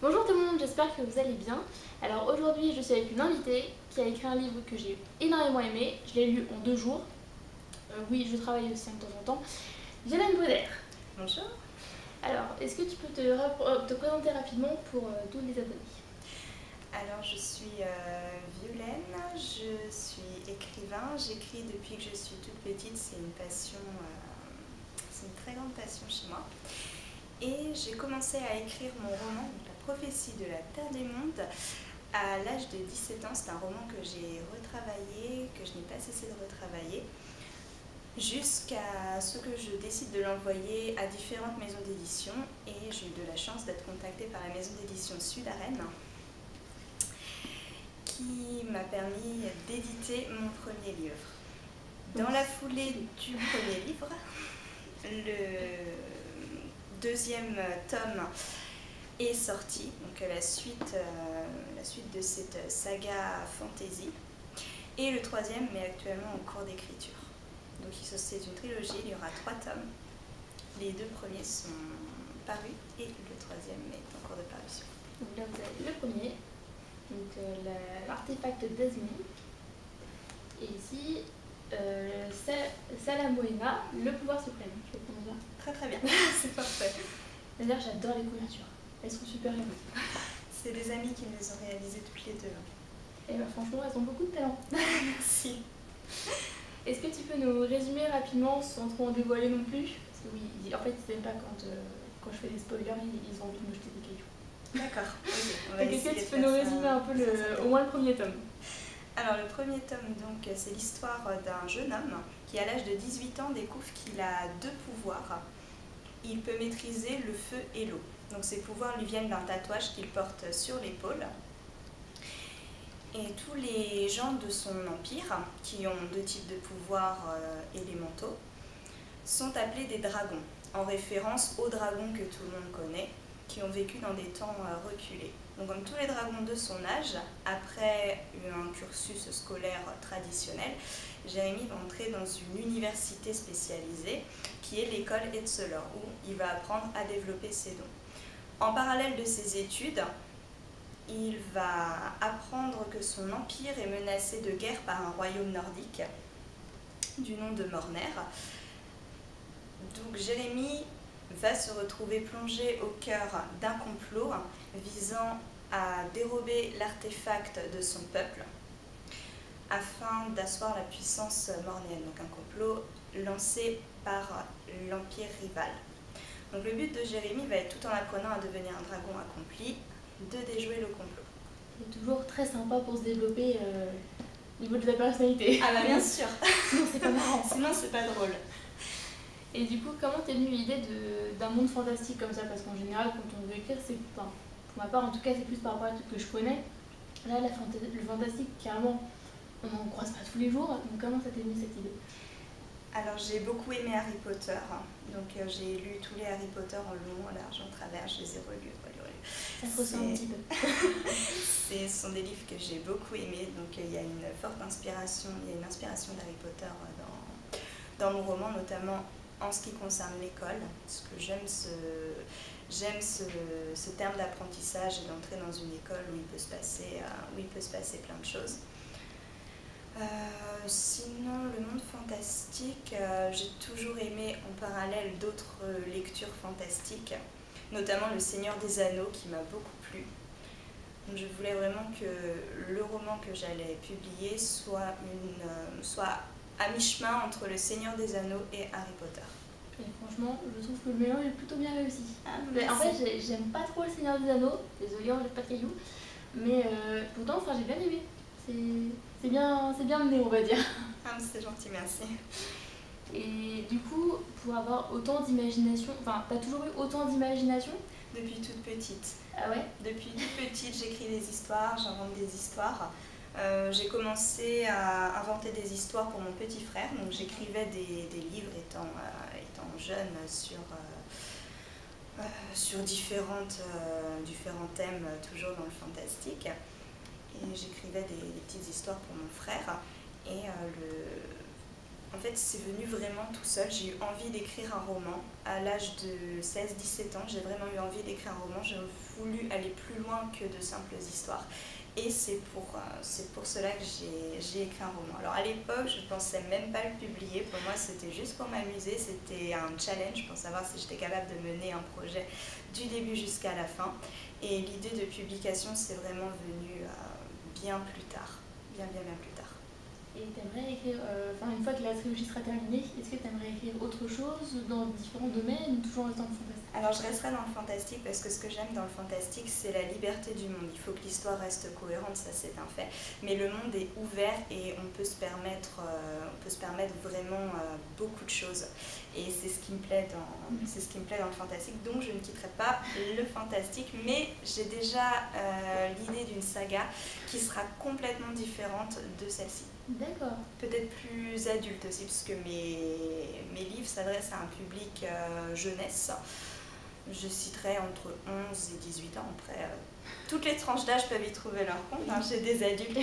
Bonjour tout le monde, j'espère que vous allez bien. Alors aujourd'hui je suis avec une invitée qui a écrit un livre que j'ai énormément aimé. Je l'ai lu en 2 jours. Oui, je travaille aussi de temps en temps. Violaine Bauder. Bonjour. Alors, est-ce que tu peux te présenter rapidement pour tous les abonnés? Alors je suis Violaine, je suis écrivain, j'écris depuis que je suis toute petite, c'est une passion, c'est une très grande passion chez moi. Et j'ai commencé à écrire mon roman, La prophétie de la Terre des Mondes, à l'âge de 17 ans. C'est un roman que j'ai retravaillé, que je n'ai pas cessé de retravailler, jusqu'à ce que je décide de l'envoyer à différentes maisons d'édition. Et j'ai eu de la chance d'être contactée par la maison d'édition Sud à Rennes, qui m'a permis d'éditer mon premier livre. Dans la foulée du premier livre, le deuxième tome est sorti, donc la suite de cette saga fantasy, et le troisième est actuellement en cours d'écriture. Donc c'est une trilogie, il y aura 3 tomes. Les 2 premiers sont parus et le troisième est en cours de parution. Donc là vous avez le premier, donc l'artefact Desmond, et ici Salamoena, le pouvoir suprême. Je vais prendre là. Très bien, c'est parfait. D'ailleurs j'adore les couvertures, elles sont super belles. C'est des amis qui me les ont réalisées toutes les deux. Et bah franchement elles ont beaucoup de talent. Merci. Est-ce que tu peux nous résumer rapidement sans trop en dévoiler non plus? Parce que oui, en fait ils n'aiment pas quand je fais des spoilers, ils ont envie de me jeter des cailloux. D'accord, ok. Donc est-ce que tu peux nous résumer un peu au moins le premier tome? Alors le premier tome, donc, c'est l'histoire d'un jeune homme qui à l'âge de 18 ans découvre qu'il a 2 pouvoirs. Il peut maîtriser le feu et l'eau. Donc ces pouvoirs lui viennent d'un tatouage qu'il porte sur l'épaule. Et tous les gens de son empire, qui ont 2 types de pouvoirs élémentaux, sont appelés des dragons, en référence aux dragons que tout le monde connaît, qui ont vécu dans des temps reculés. Donc comme tous les dragons de son âge, après un cursus scolaire traditionnel, Jérémy va entrer dans une université spécialisée qui est l'école Etzelor, où il va apprendre à développer ses dons. En parallèle de ses études, il va apprendre que son empire est menacé de guerre par un royaume nordique du nom de Morner. Donc Jérémy va se retrouver plongé au cœur d'un complot visant à dérober l'artefact de son peuple afin d'asseoir la puissance mornéenne. Donc un complot lancé par l'empire rival. Donc le but de Jérémy va être, tout en apprenant à devenir un dragon accompli, de déjouer le complot. C'est toujours très sympa pour se développer au niveau de la personnalité. Ah bah bien sûr. Sinon c'est pas marrant. Sinon c'est pas drôle. Et du coup, comment t'es venue l'idée d'un monde fantastique comme ça? Parce qu'en général, quand on veut écrire, c'est, enfin, pour ma part en tout cas, c'est plus par rapport à tout que je connais. Là, le fantastique, carrément, on n'en croise pas tous les jours. Donc comment ça t'est venu cette idée? Alors j'ai beaucoup aimé Harry Potter, donc j'ai lu tous les Harry Potter en long, en large, en travers, je les ai relus. Ça se ressent un petit peu. Ce sont des livres que j'ai beaucoup aimés, donc il y a une forte inspiration, d'Harry Potter dans mon roman, notamment en ce qui concerne l'école, parce que j'aime ce terme d'apprentissage et d'entrer dans une école où il peut se passer plein de choses. Sinon, le monde fantastique, j'ai toujours aimé en parallèle d'autres lectures fantastiques, notamment Le Seigneur des Anneaux qui m'a beaucoup plu. Donc, je voulais vraiment que le roman que j'allais publier soit à mi-chemin entre Le Seigneur des Anneaux et Harry Potter. Et franchement, je trouve que le mélange est plutôt bien réussi. Ah, en fait, j'aime pas trop Le Seigneur des Anneaux, désolée, on jette pas de cailloux, mais pourtant, enfin, j'ai bien aimé. C'est bien mené, on va dire. Ah, c'est gentil, merci. Et du coup, pour avoir autant d'imagination, enfin, t'as toujours eu autant d'imagination? Depuis toute petite. Ah ouais? Depuis toute petite, j'écris des histoires, j'invente des histoires. J'ai commencé à inventer des histoires pour mon petit frère, donc j'écrivais des livres étant jeune sur différents thèmes, toujours dans le fantastique. Et j'écrivais des petites histoires pour mon frère. Et en fait, c'est venu vraiment tout seul. J'ai eu envie d'écrire un roman. À l'âge de 16-17 ans, j'ai vraiment eu envie d'écrire un roman. J'ai voulu aller plus loin que de simples histoires. Et c'est pour cela que j'ai écrit un roman. Alors à l'époque, je ne pensais même pas le publier. Pour moi, c'était juste pour m'amuser. C'était un challenge pour savoir si j'étais capable de mener un projet du début jusqu'à la fin. Et l'idée de publication, c'est vraiment venu bien plus tard. Bien plus tard. Et t'aimerais écrire, une fois que la trilogie sera terminée, est-ce que t'aimerais écrire autre chose dans différents domaines ou toujours restant dans le fantastique? Alors je resterai dans le fantastique parce que ce que j'aime dans le fantastique, c'est la liberté du monde. Il faut que l'histoire reste cohérente, ça c'est un fait. Mais le monde est ouvert et on peut se permettre vraiment beaucoup de choses. Et c'est ce qui me plaît dans le fantastique. Donc je ne quitterai pas le fantastique, mais j'ai déjà l'idée d'une saga qui sera complètement différente de celle-ci. D'accord. Peut-être plus adulte aussi, parce que mes livres s'adressent à un public jeunesse. Je citerai entre 11 et 18 ans. Après, toutes les tranches d'âge peuvent y trouver leur compte. Hein. J'ai des adultes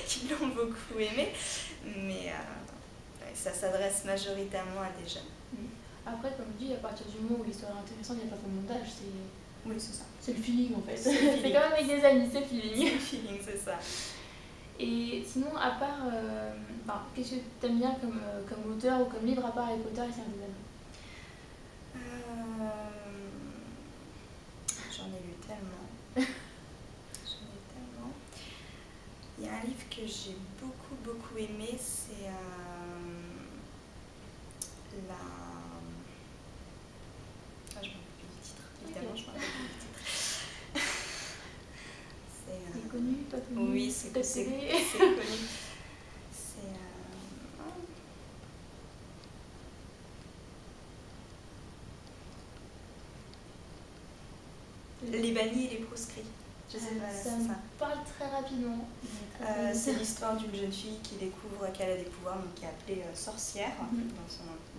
qui l'ont beaucoup aimé, mais ça s'adresse majoritairement à des jeunes. Après, comme je dis, à partir du moment où l'histoire est intéressante, il n'y a pas vraiment d'âge. Oui, c'est ça. C'est le feeling en fait. C'est comme avec des amis, c'est le feeling. C'est le feeling, c'est ça. Et sinon, à part, qu'est-ce que tu aimes bien comme auteur ou comme livre à part Harry Potter et Seigneur des Anneaux? J'en ai lu tellement. Il y a un livre que j'ai beaucoup aimé, c'est je m'en rappelle plus du titre. Évidemment, je m'en rappelle plus du titre. C'est connu, pas connu? Oui, c'est connu. Les bannis et les proscrits. Je sais pas, ça me parle très rapidement. C'est l'histoire d'une jeune fille qui découvre qu'elle a des pouvoirs, donc qui est appelée sorcière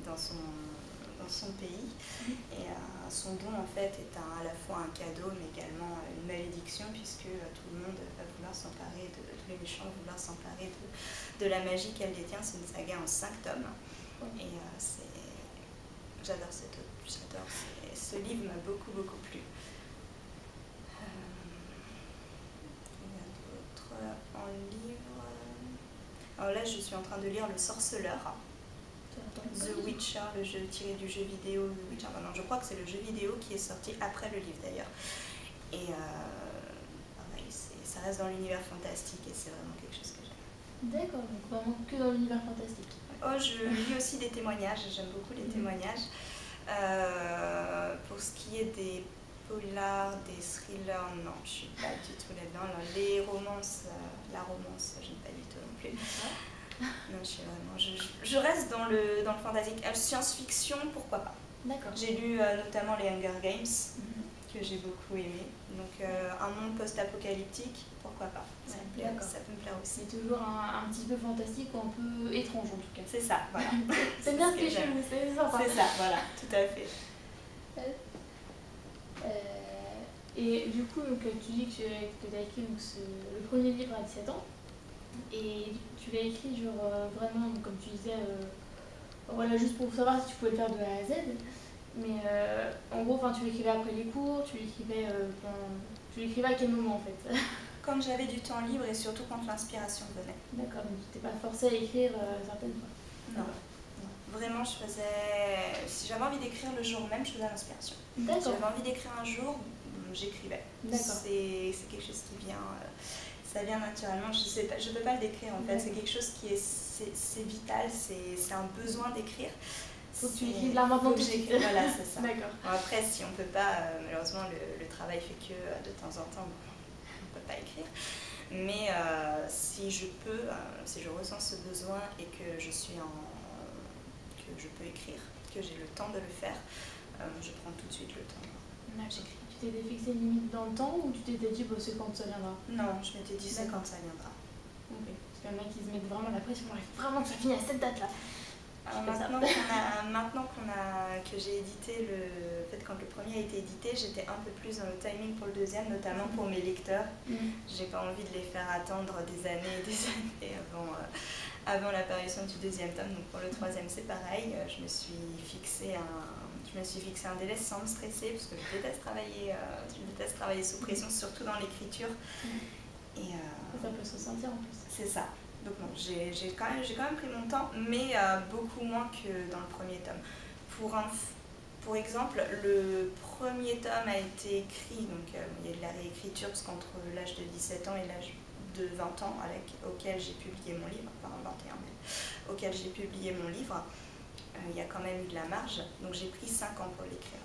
dans son pays. Et son don en fait est à la fois un cadeau mais également une malédiction, puisque tout le monde va vouloir s'emparer tous les méchants vont vouloir s'emparer de la magie qu'elle détient. C'est une saga en 5 tomes. Et j'adore ce livre m'a beaucoup plu. En livre. Alors là, je suis en train de lire Le Sorceleur, The Witcher, le jeu tiré du jeu vidéo The Witcher. Non, je crois que c'est le jeu vidéo qui est sorti après le livre d'ailleurs. Et pareil, ça reste dans l'univers fantastique et c'est vraiment quelque chose que j'aime. D'accord, donc vraiment que dans l'univers fantastique. Oh, je lis aussi des témoignages, j'aime beaucoup les témoignages. Pour ce qui est des polars, des thrillers, non, je suis pas du tout là-dedans. Les romances, la romance, j'aime pas du tout non plus. Non, je reste dans le fantastique. Science-fiction, pourquoi pas. D'accord. J'ai lu notamment les Hunger Games, que j'ai beaucoup aimé. Donc un monde post-apocalyptique, pourquoi pas. Ça peut me plaire aussi. C'est toujours un petit peu fantastique ou un peu étrange en tout cas. C'est ça, voilà. C'est bien ce que j'aime, c'est sympa. C'est ça, voilà, tout à fait. Et du coup, donc, tu dis que tu as écrit le premier livre à 17 ans. Et tu l'as écrit vraiment, comme tu disais, voilà, juste pour savoir si tu pouvais le faire de A à Z. Mais en gros, tu l'écrivais après les cours, tu l'écrivais à quel moment en fait? Quand j'avais du temps libre et surtout quand l'inspiration venait. D'accord, donc tu n'étais pas forcée à écrire certaines fois? Non. Vraiment, si j'avais envie d'écrire le jour même, je faisais l'inspiration. Si j'avais envie d'écrire un jour, j'écrivais. C'est quelque chose qui vient, ça vient naturellement. Je peux pas le décrire en fait. C'est quelque chose qui c'est vital, c'est un besoin d'écrire. Faut que tu écrives là maintenant. Voilà, c'est ça. D'accord. Bon, après, si on peut pas, malheureusement, le travail fait que de temps en temps, on peut pas écrire. Mais si je peux, si je ressens ce besoin et que que je peux écrire, que j'ai le temps de le faire, je prends tout de suite le temps. J'écris. Tu t'étais fixé une limite dans le temps ou tu t'étais dit c'est quand ça viendra? Non, je m'étais dit c'est quand ça viendra. Ok. Parce qu'il y en a qui se mettent vraiment la pression, il faut vraiment que ça finisse à cette date-là. Maintenant que j'ai édité quand le premier a été édité, j'étais un peu plus dans le timing pour le deuxième, notamment pour mes lecteurs. J'ai pas envie de les faire attendre des années et des années avant l'apparition du deuxième tome. Donc pour le troisième, c'est pareil. Je me suis fixé un délai sans me stresser parce que je déteste travailler sous pression, surtout dans l'écriture. Et ça peut se ressentir en plus. C'est ça. Donc non, j'ai quand même pris mon temps, mais beaucoup moins que dans le premier tome. Pour exemple, le premier tome a été écrit, donc il y a de la réécriture, parce qu'entre l'âge de 17 ans et l'âge de 20 ans, auquel j'ai publié mon livre, pardon, 21 mai, auquel j'ai publié mon livre, il y a quand même eu de la marge, donc j'ai pris 5 ans pour l'écrire.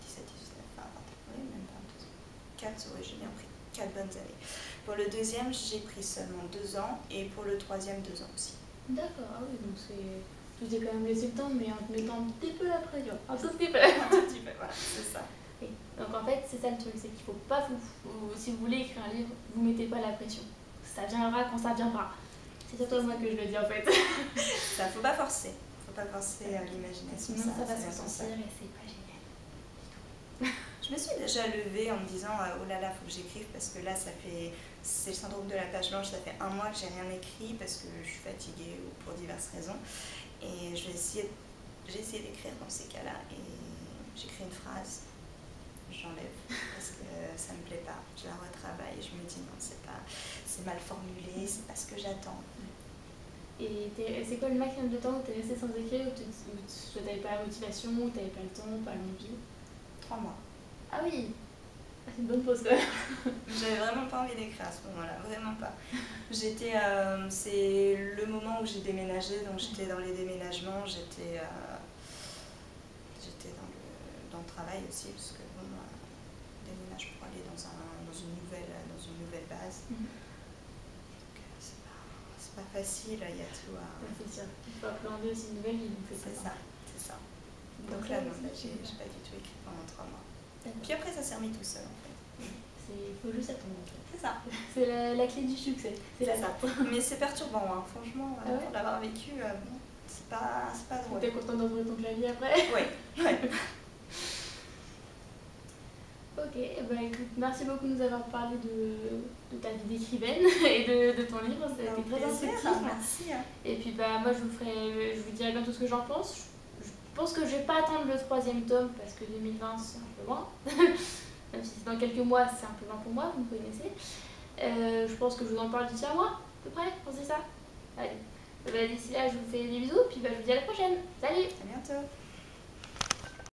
17, 19, 20, 21, oui, même 22 ans. 4, oui, j'ai bien pris 4 bonnes années. Pour le deuxième, j'ai pris seulement 2 ans, et pour le troisième, 2 ans aussi. D'accord, ah oui, donc tu t'es quand même laissé le temps, mais en te mettant un petit peu la pression. Un tout petit peu. Un tout petit peu, voilà, c'est ça. Oui. Donc en fait, c'est ça le truc, c'est qu'il faut pas si vous voulez écrire un livre, vous mettez pas la pression. Ça viendra quand ça viendra. C'est surtout moi que je le dis en fait. Ça, faut pas forcer. Faut pas forcer l'imagination. Sinon ça va se sentir et c'est pas génial. Je me suis déjà levée en me disant oh là là, faut que j'écrive parce que là c'est le syndrome de la page blanche, ça fait 1 mois que j'ai rien écrit parce que je suis fatiguée ou pour diverses raisons. Et j'ai essayé d'écrire dans ces cas-là et j'écris une phrase, j'enlève parce que ça me plaît pas, je la retravaille et je me dis non, c'est mal formulé, c'est pas ce que j'attends. Et c'est quoi le maximum de temps où tu es resté sans écrire, où tu n'avais pas la motivation, où tu n'avais pas le temps, pas l'envie? 3 mois. Ah oui, c'est une bonne pause quand même. J'avais vraiment pas envie d'écrire à ce moment-là, vraiment pas. C'est le moment où j'ai déménagé, donc j'étais dans les déménagements, j'étais dans le travail aussi, parce que bon, déménage pour aller dans une nouvelle base. Donc c'est pas facile, il y a tout à... Ouais, c'est sûr, il faut appréhender aussi une nouvelle vie, donc c'est ça. Donc là, non, j'ai pas du tout écrit pendant 3 mois. Puis après, ça s'est remis tout seul en fait. Il faut juste attendre. C'est ça. C'est la clé du succès. C'est ça. Mais c'est perturbant, hein. Franchement, pour l'avoir vécu, c'est pas drôle. T'es contente d'ouvrir ton clavier après? Oui. Ok, bah écoute, merci beaucoup de nous avoir parlé de ta vie d'écrivaine et de ton livre, c'était très instructif. Merci. Et puis bah moi je vous dirai bientôt ce que j'en pense. Je pense que je vais pas attendre le 3e tome parce que 2020 c'est un peu loin. Même si c'est dans quelques mois, c'est un peu loin pour moi, vous me connaissez. Je pense que je vous en parle d'ici un mois, à peu près, pensez ça. Allez, d'ici là je vous fais des bisous, puis bah, je vous dis à la prochaine. Salut! À bientôt!